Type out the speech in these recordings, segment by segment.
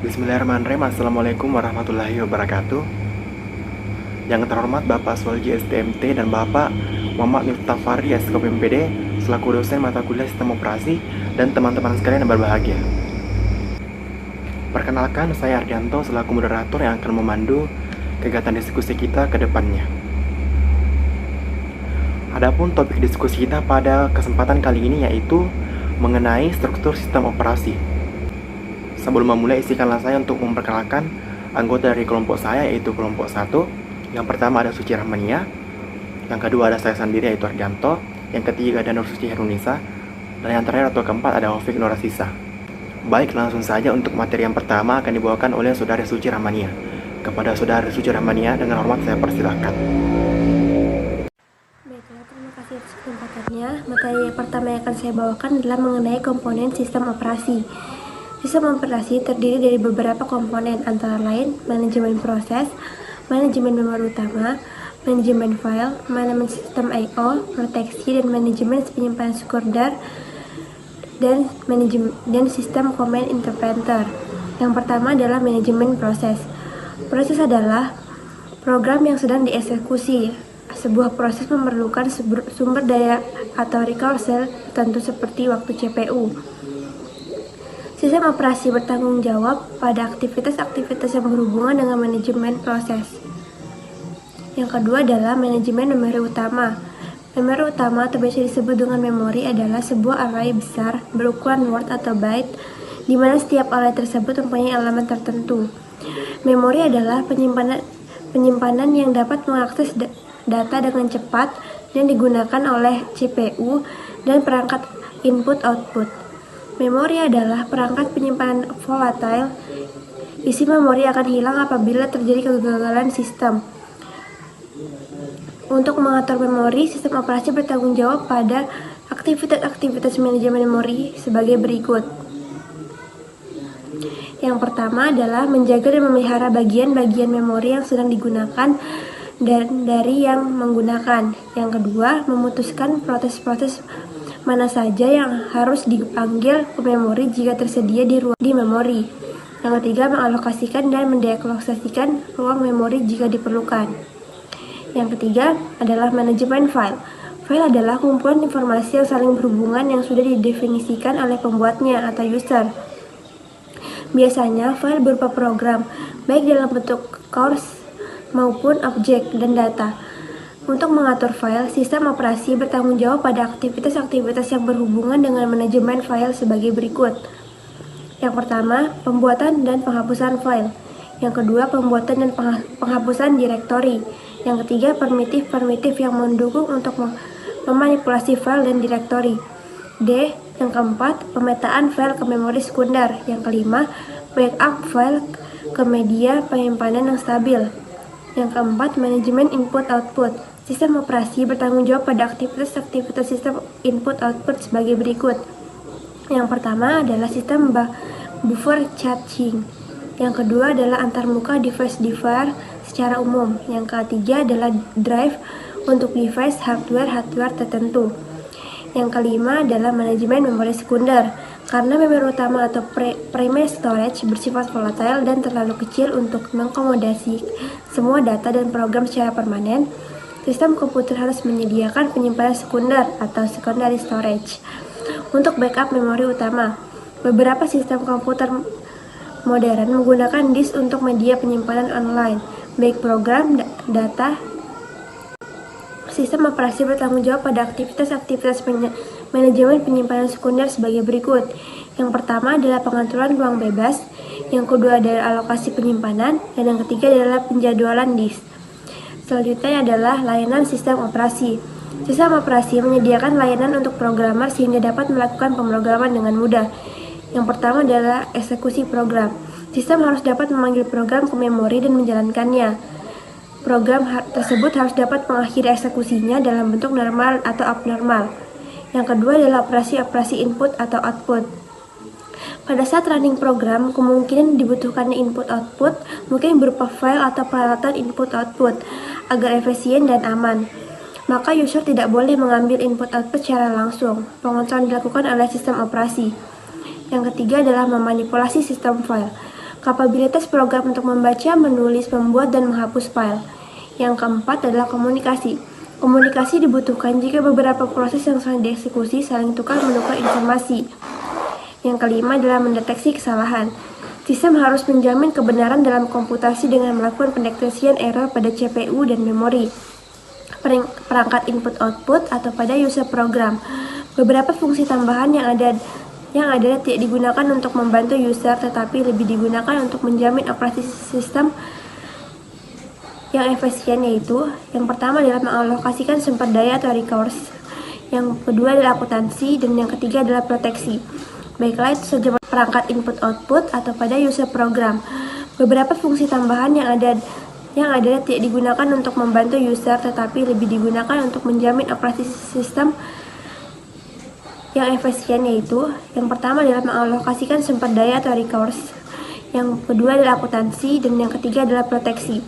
Bismillahirrahmanirrahim. Assalamualaikum warahmatullahi wabarakatuh. Yang terhormat Bapak Suwalji STMT dan Bapak Muhammad Miftah Fahri SKPMPD selaku dosen mata kuliah Sistem Operasi dan teman-teman sekalian yang berbahagia. Perkenalkan, saya Ardianto selaku moderator yang akan memandu kegiatan diskusi kita ke depannya. Adapun topik diskusi kita pada kesempatan kali ini yaitu mengenai struktur sistem operasi. Sebelum memulai, izinkanlah saya untuk memperkenalkan anggota dari kelompok saya, yaitu kelompok 1. Yang pertama ada Suci Rahmania, yang kedua ada saya sendiri yaitu Ardianto, yang ketiga ada Nur Suci Herunisa, dan yang terakhir atau keempat ada Wafiq Nurasisa. Baik, langsung saja untuk materi yang pertama akan dibawakan oleh Saudari Suci Rahmania. Kepada Saudari Suci Rahmania, dengan hormat saya persilahkan. Baiklah, terima kasih atas kesempatannya. Materi pertama yang akan saya bawakan adalah mengenai komponen sistem operasi. Sistem operasi terdiri dari beberapa komponen, antara lain manajemen proses, manajemen memori utama, manajemen file, manajemen sistem I/O, proteksi, dan manajemen penyimpanan sekunder, dan sistem command interpreter. Yang pertama adalah manajemen proses. Proses adalah program yang sedang dieksekusi. Sebuah proses memerlukan sumber daya atau resource tertentu seperti waktu CPU. Sistem operasi bertanggung jawab pada aktivitas-aktivitas yang berhubungan dengan manajemen proses. Yang kedua adalah manajemen memori utama. Memori utama atau biasa disebut dengan memori adalah sebuah array besar berukuran word atau byte, di mana setiap array tersebut mempunyai elemen tertentu. Memori adalah penyimpanan yang dapat mengakses data dengan cepat dan digunakan oleh CPU dan perangkat input-output. Memori adalah perangkat penyimpanan volatile. Isi memori akan hilang apabila terjadi kegagalan sistem. Untuk mengatur memori, sistem operasi bertanggung jawab pada aktivitas-aktivitas manajemen memori sebagai berikut. Yang pertama adalah menjaga dan memelihara bagian-bagian memori yang sedang digunakan dan dari yang menggunakan. Yang kedua, memutuskan proses-proses mana saja yang harus dipanggil ke memori jika tersedia di memori. Yang ketiga, mengalokasikan dan mendealokasikan ruang memori jika diperlukan. Yang ketiga adalah manajemen file. File adalah kumpulan informasi yang saling berhubungan yang sudah didefinisikan oleh pembuatnya atau user. Biasanya file berupa program, baik dalam bentuk course maupun objek dan data. Untuk mengatur file, sistem operasi bertanggung jawab pada aktivitas-aktivitas yang berhubungan dengan manajemen file sebagai berikut. Yang pertama, pembuatan dan penghapusan file. Yang kedua, pembuatan dan penghapusan direktori. Yang ketiga, primitif yang mendukung untuk memanipulasi file dan direktori. D. Yang keempat, pemetaan file ke memori sekunder. Yang kelima, backup file ke media penyimpanan yang stabil. Yang keempat, manajemen input-output. Sistem operasi bertanggung jawab pada aktivitas-aktivitas sistem input-output sebagai berikut. Yang pertama adalah sistem buffer charging. Yang kedua adalah antarmuka device secara umum. Yang ketiga adalah drive untuk device hardware tertentu. Yang kelima adalah manajemen memori sekunder. Karena memori utama atau primary storage bersifat volatile dan terlalu kecil untuk mengakomodasi semua data dan program secara permanen, sistem komputer harus menyediakan penyimpanan sekunder atau secondary storage untuk backup memori utama. Beberapa sistem komputer modern menggunakan disk untuk media penyimpanan online, baik program, data. Sistem operasi bertanggung jawab pada aktivitas-aktivitas manajemen penyimpanan sekunder sebagai berikut. Yang pertama adalah pengaturan ruang bebas, yang kedua adalah alokasi penyimpanan, dan yang ketiga adalah penjadwalan disk. Selanjutnya adalah layanan sistem operasi. Sistem operasi menyediakan layanan untuk programmer sehingga dapat melakukan pemrograman dengan mudah. Yang pertama adalah eksekusi program. Sistem harus dapat memanggil program ke memori dan menjalankannya. Program tersebut harus dapat mengakhiri eksekusinya dalam bentuk normal atau abnormal. Yang kedua adalah operasi-operasi input atau output. Pada saat running program, kemungkinan dibutuhkannya input-output mungkin berupa file atau peralatan input-output agar efisien dan aman. Maka user tidak boleh mengambil input-output secara langsung. Pengontrolan dilakukan oleh sistem operasi. Yang ketiga adalah memanipulasi sistem file. Kapabilitas program untuk membaca, menulis, membuat, dan menghapus file. Yang keempat adalah komunikasi. Komunikasi dibutuhkan jika beberapa proses yang sedang dieksekusi saling tukar-menukar informasi. Yang kelima adalah mendeteksi kesalahan. Sistem harus menjamin kebenaran dalam komputasi dengan melakukan pendeteksian error pada CPU dan memori, perangkat input-output, atau pada user program. Beberapa fungsi tambahan yang adalah tidak digunakan untuk membantu user, tetapi lebih digunakan untuk menjamin operasi sistem yang efisien, yaitu yang pertama adalah mengalokasikan sumber daya atau resource, yang kedua adalah akuntansi, dan yang ketiga adalah proteksi. Baiklah, itu saja perangkat input-output atau pada user program. Beberapa fungsi tambahan yang adalah tidak digunakan untuk membantu user, tetapi lebih digunakan untuk menjamin operasi sistem yang efisien, yaitu yang pertama adalah mengalokasikan sumber daya atau resource, yang kedua adalah akuntansi, dan yang ketiga adalah proteksi.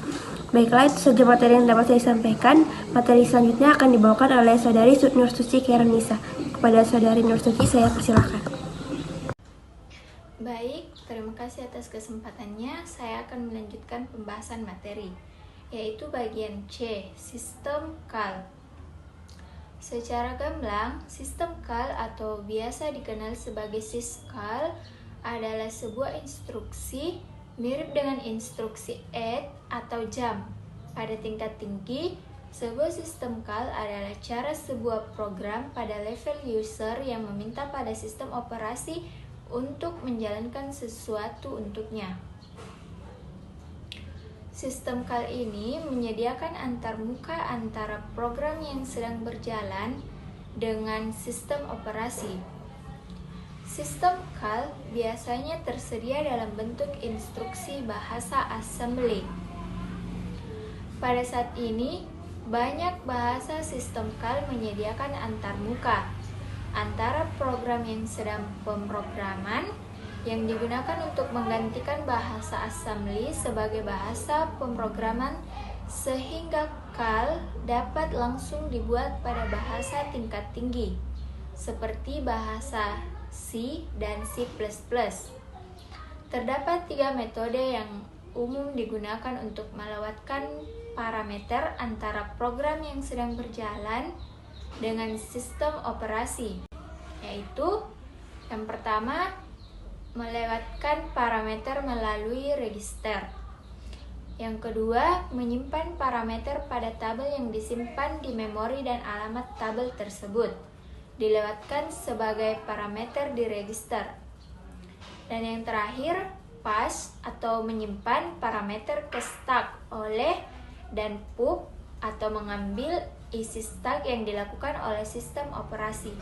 Baiklah, itu saja materi yang dapat saya sampaikan. Materi selanjutnya akan dibawakan oleh Saudari Nur Suci Khairunisa. Kepada Saudari Nur Suci, saya persilahkan. Baik, terima kasih atas kesempatannya. Saya akan melanjutkan pembahasan materi, yaitu bagian C, sistem CAL. Secara gamblang, sistem CAL atau biasa dikenal sebagai syscall adalah sebuah instruksi mirip dengan instruksi add atau jump. Pada tingkat tinggi, sebuah sistem CAL adalah cara sebuah program pada level user yang meminta pada sistem operasi untuk menjalankan sesuatu untuknya. Sistem CAL ini menyediakan antarmuka antara program yang sedang berjalan dengan sistem operasi. Sistem CAL biasanya tersedia dalam bentuk instruksi bahasa assembly. Pada saat ini, banyak bahasa sistem CAL menyediakan antarmuka antara program yang sedang pemrograman yang digunakan untuk menggantikan bahasa assembly sebagai bahasa pemrograman, sehingga CAL dapat langsung dibuat pada bahasa tingkat tinggi seperti bahasa C dan C++. Terdapat 3 metode yang umum digunakan untuk melewatkan parameter antara program yang sedang berjalan dengan sistem operasi, yaitu yang pertama, melewatkan parameter melalui register. Yang kedua, menyimpan parameter pada tabel yang disimpan di memori dan alamat tabel tersebut dilewatkan sebagai parameter di register. Dan yang terakhir, pass atau menyimpan parameter ke stack oleh dan pub atau mengambil isi stack yang dilakukan oleh sistem operasi.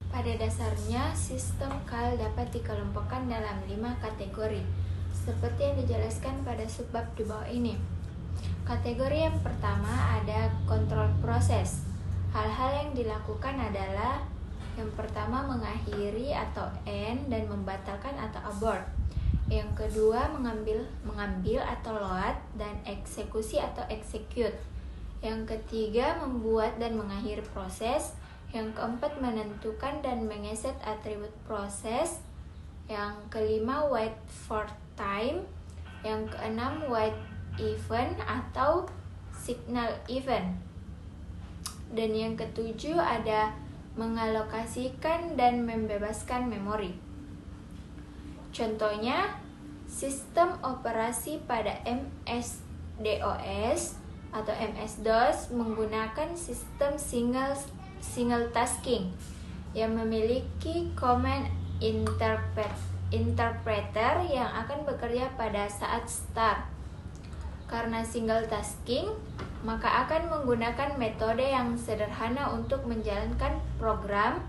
Pada dasarnya, sistem CAL dapat dikelompokkan dalam 5 kategori, seperti yang dijelaskan pada subbab di bawah ini. Kategori yang pertama ada kontrol proses. Hal-hal yang dilakukan adalah yang pertama mengakhiri atau end dan membatalkan atau abort. Yang kedua mengambil atau load dan eksekusi atau execute. Yang ketiga membuat dan mengakhiri proses. Yang keempat menentukan dan mengeset atribut proses. Yang kelima wait for time. Yang keenam wait event atau signal event. Dan yang ketujuh ada mengalokasikan dan membebaskan memori. Contohnya, sistem operasi pada MS-DOS atau MS-DOS menggunakan sistem single tasking yang memiliki command interpreter yang akan bekerja pada saat start. Karena single tasking, maka akan menggunakan metode yang sederhana untuk menjalankan program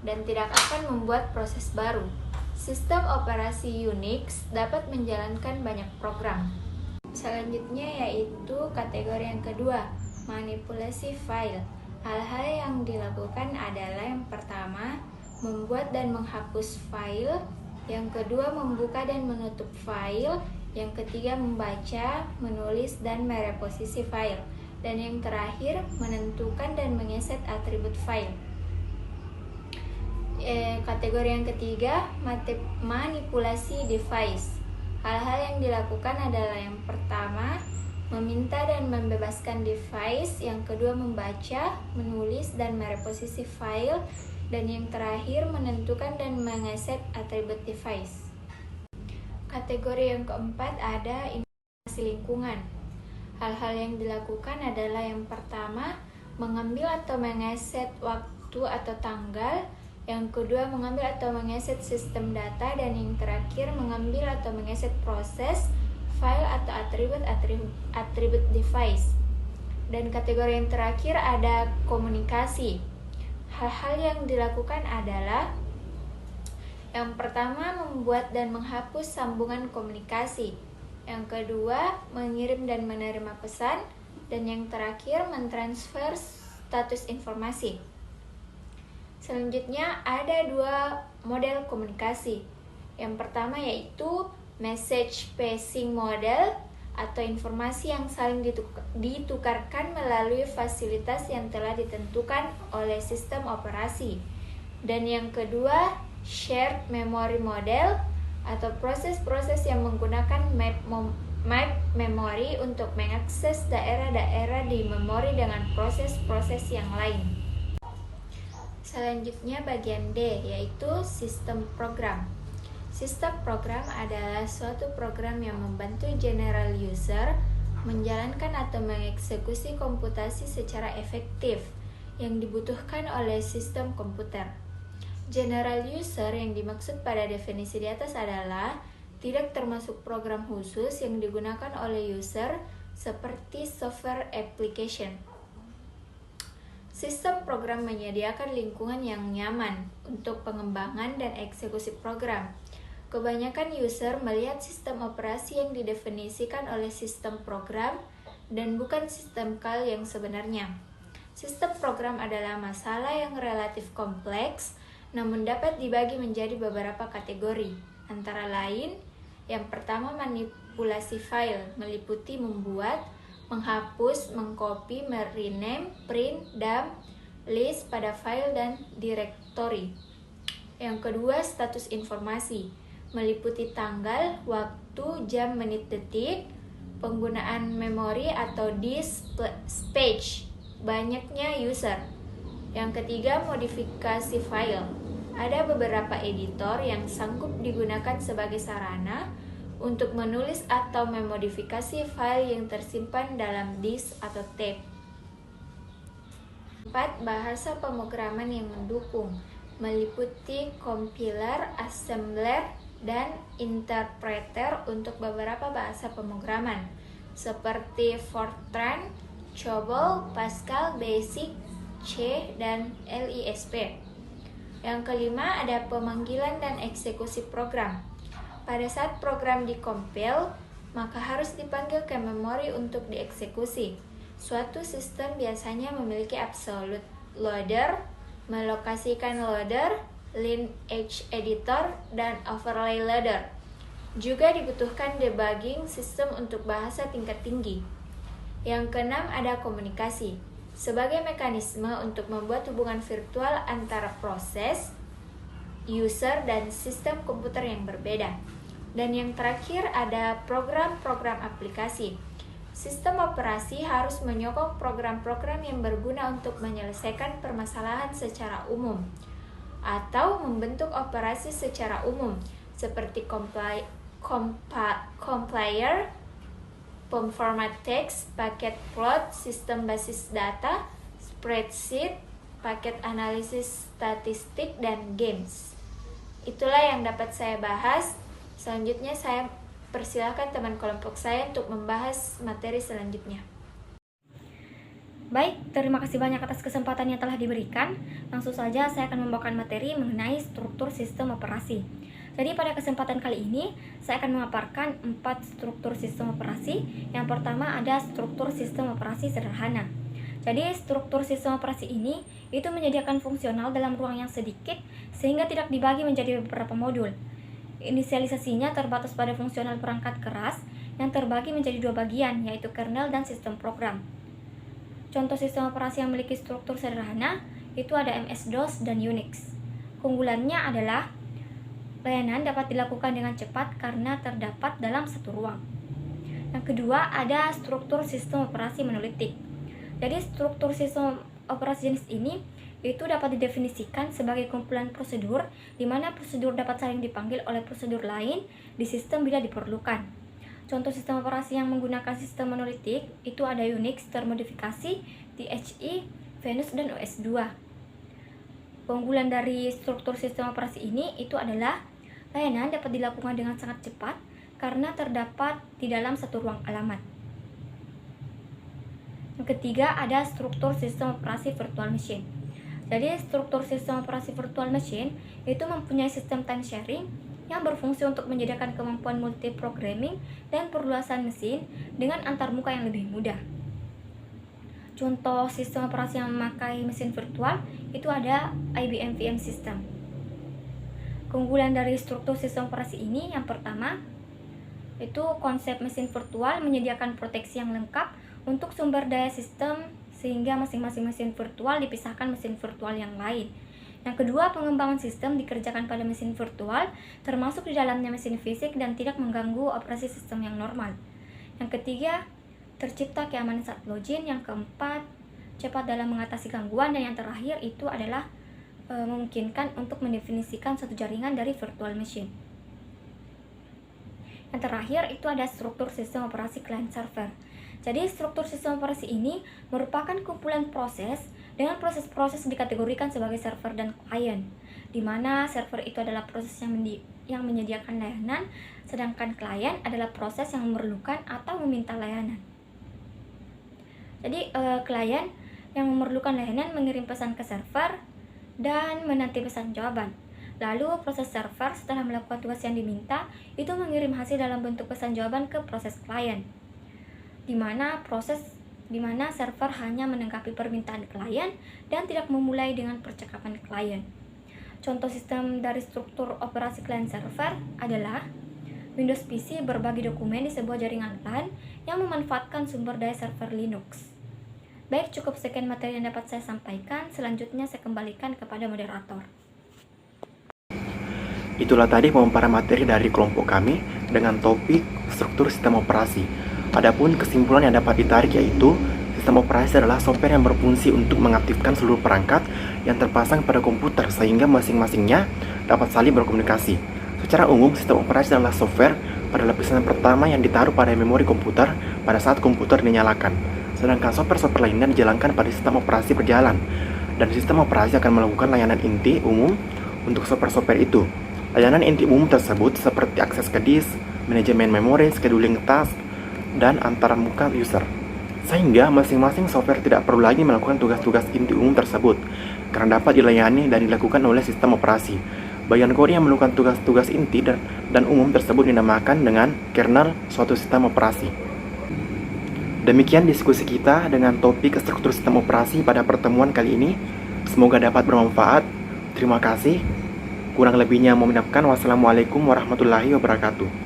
dan tidak akan membuat proses baru. Sistem operasi Unix dapat menjalankan banyak program. Selanjutnya yaitu kategori yang kedua, manipulasi file. Hal-hal yang dilakukan adalah yang pertama, membuat dan menghapus file. Yang kedua, membuka dan menutup file. Yang ketiga, membaca, menulis, dan mereposisi file. Dan yang terakhir, menentukan dan mengeset atribut file. Kategori yang ketiga, manipulasi device. Hal-hal yang dilakukan adalah yang pertama, meminta dan membebaskan device, yang kedua membaca, menulis, dan mereposisi file, dan yang terakhir menentukan dan mengeset atribut device. Kategori yang keempat ada informasi lingkungan. Hal-hal yang dilakukan adalah yang pertama, mengambil atau mengeset waktu atau tanggal, yang kedua mengambil atau mengeset sistem data, dan yang terakhir mengambil atau mengeset proses, file atau atribut device. Dan kategori yang terakhir ada komunikasi. Hal-hal yang dilakukan adalah yang pertama, membuat dan menghapus sambungan komunikasi. Yang kedua, mengirim dan menerima pesan. Dan yang terakhir, mentransfer status informasi. Selanjutnya, ada dua model komunikasi. Yang pertama yaitu message passing model, atau informasi yang saling ditukarkan melalui fasilitas yang telah ditentukan oleh sistem operasi. Dan yang kedua, shared memory model, atau proses-proses yang menggunakan map memori untuk mengakses daerah-daerah di memori dengan proses-proses yang lain. Selanjutnya bagian D, yaitu sistem program. Sistem program adalah suatu program yang membantu general user menjalankan atau mengeksekusi komputasi secara efektif yang dibutuhkan oleh sistem komputer. General user yang dimaksud pada definisi di atas adalah tidak termasuk program khusus yang digunakan oleh user seperti software application. Sistem program menyediakan lingkungan yang nyaman untuk pengembangan dan eksekusi program. Kebanyakan user melihat sistem operasi yang didefinisikan oleh sistem program dan bukan sistem call yang sebenarnya. Sistem program adalah masalah yang relatif kompleks, namun dapat dibagi menjadi beberapa kategori. Antara lain, yang pertama manipulasi file, meliputi membuat, menghapus, mengcopy, merename, print, dump, list pada file dan directory. Yang kedua, status informasi, meliputi tanggal, waktu, jam, menit, detik, penggunaan memori atau disk space, banyaknya user. Yang ketiga, modifikasi file. Ada beberapa editor yang sanggup digunakan sebagai sarana untuk menulis atau memodifikasi file yang tersimpan dalam disk atau tape. 4. Bahasa pemrograman yang mendukung, meliputi compiler, assembler, dan interpreter untuk beberapa bahasa pemrograman seperti Fortran, COBOL, Pascal, Basic, C, dan LISP. Yang kelima, ada pemanggilan dan eksekusi program. Pada saat program dikompil, maka harus dipanggil ke memori untuk dieksekusi. Suatu sistem biasanya memiliki absolute loader, melokasikan loader, lineage editor, dan overlay loader. Juga dibutuhkan debugging sistem untuk bahasa tingkat tinggi. Yang keenam, ada komunikasi sebagai mekanisme untuk membuat hubungan virtual antara proses, user, dan sistem komputer yang berbeda. Dan yang terakhir ada program-program aplikasi. Sistem operasi harus menyokong program-program yang berguna untuk menyelesaikan permasalahan secara umum atau membentuk operasi secara umum seperti compiler, pemformat teks, paket plot, sistem basis data, spreadsheet, paket analisis statistik, dan games. Itulah yang dapat saya bahas. Selanjutnya saya persilahkan teman kelompok saya untuk membahas materi selanjutnya. Baik, terima kasih banyak atas kesempatan yang telah diberikan. Langsung saja saya akan membawakan materi mengenai struktur sistem operasi. Jadi pada kesempatan kali ini, saya akan memaparkan 4 struktur sistem operasi. Yang pertama ada struktur sistem operasi sederhana. Jadi struktur sistem operasi ini itu menyediakan fungsional dalam ruang yang sedikit sehingga tidak dibagi menjadi beberapa modul. Inisialisasinya terbatas pada fungsional perangkat keras yang terbagi menjadi 2 bagian, yaitu kernel dan sistem program. Contoh sistem operasi yang memiliki struktur sederhana itu ada MS-DOS dan Unix. Keunggulannya adalah layanan dapat dilakukan dengan cepat karena terdapat dalam satu ruang. Yang kedua, ada struktur sistem operasi monolitik. Jadi struktur sistem operasi jenis ini itu dapat didefinisikan sebagai kumpulan prosedur di mana prosedur dapat saling dipanggil oleh prosedur lain di sistem bila diperlukan. Contoh sistem operasi yang menggunakan sistem monolitik itu ada Unix termodifikasi, THE, Venus, dan OS2. Keunggulan dari struktur sistem operasi ini itu adalah layanan dapat dilakukan dengan sangat cepat karena terdapat di dalam satu ruang alamat. Yang ketiga, ada struktur sistem operasi virtual machine. Jadi struktur sistem operasi virtual machine itu mempunyai sistem time sharing yang berfungsi untuk menyediakan kemampuan multiprogramming dan perluasan mesin dengan antarmuka yang lebih mudah. Contoh sistem operasi yang memakai mesin virtual itu ada IBM VM System. Keunggulan dari struktur sistem operasi ini yang pertama itu konsep mesin virtual menyediakan proteksi yang lengkap untuk sumber daya sistem sehingga masing-masing mesin virtual dipisahkan mesin virtual yang lain. Yang kedua, pengembangan sistem dikerjakan pada mesin virtual termasuk di dalamnya mesin fisik dan tidak mengganggu operasi sistem yang normal. Yang ketiga, tercipta keamanan saat login. Yang keempat, cepat dalam mengatasi gangguan. Dan yang terakhir itu adalah memungkinkan untuk mendefinisikan suatu jaringan dari virtual machine. Yang terakhir itu ada struktur sistem operasi client server. Jadi struktur sistem operasi ini merupakan kumpulan proses dengan proses-proses dikategorikan sebagai server dan klien, di mana server itu adalah proses yang menyediakan layanan, sedangkan klien adalah proses yang memerlukan atau meminta layanan. Jadi klien yang memerlukan layanan mengirim pesan ke server dan menanti pesan jawaban. Lalu proses server setelah melakukan tugas yang diminta itu mengirim hasil dalam bentuk pesan jawaban ke proses klien, di mana server hanya menanggapi permintaan klien dan tidak memulai dengan percakapan klien. Contoh sistem dari struktur operasi client server adalah Windows PC berbagi dokumen di sebuah jaringan LAN yang memanfaatkan sumber daya server Linux. Baik, cukup sekian materi yang dapat saya sampaikan. Selanjutnya saya kembalikan kepada moderator. Itulah tadi pemaparan materi dari kelompok kami dengan topik struktur sistem operasi. Adapun kesimpulan yang dapat ditarik yaitu sistem operasi adalah software yang berfungsi untuk mengaktifkan seluruh perangkat yang terpasang pada komputer sehingga masing-masingnya dapat saling berkomunikasi. Secara umum, sistem operasi adalah software pada lapisan pertama yang ditaruh pada memori komputer pada saat komputer dinyalakan. Sedangkan software-software lainnya dijalankan pada sistem operasi berjalan, dan sistem operasi akan melakukan layanan inti umum untuk software-software itu. Layanan inti umum tersebut seperti akses ke disk, manajemen memori, scheduling task, dan antarmuka user. Sehingga masing-masing software tidak perlu lagi melakukan tugas-tugas inti umum tersebut, karena dapat dilayani dan dilakukan oleh sistem operasi. Bagian kode yang melakukan tugas-tugas inti dan umum tersebut dinamakan dengan kernel suatu sistem operasi. Demikian diskusi kita dengan topik struktur sistem operasi pada pertemuan kali ini. Semoga dapat bermanfaat. Terima kasih. Kurang lebihnya mohon maaf. Wassalamualaikum warahmatullahi wabarakatuh.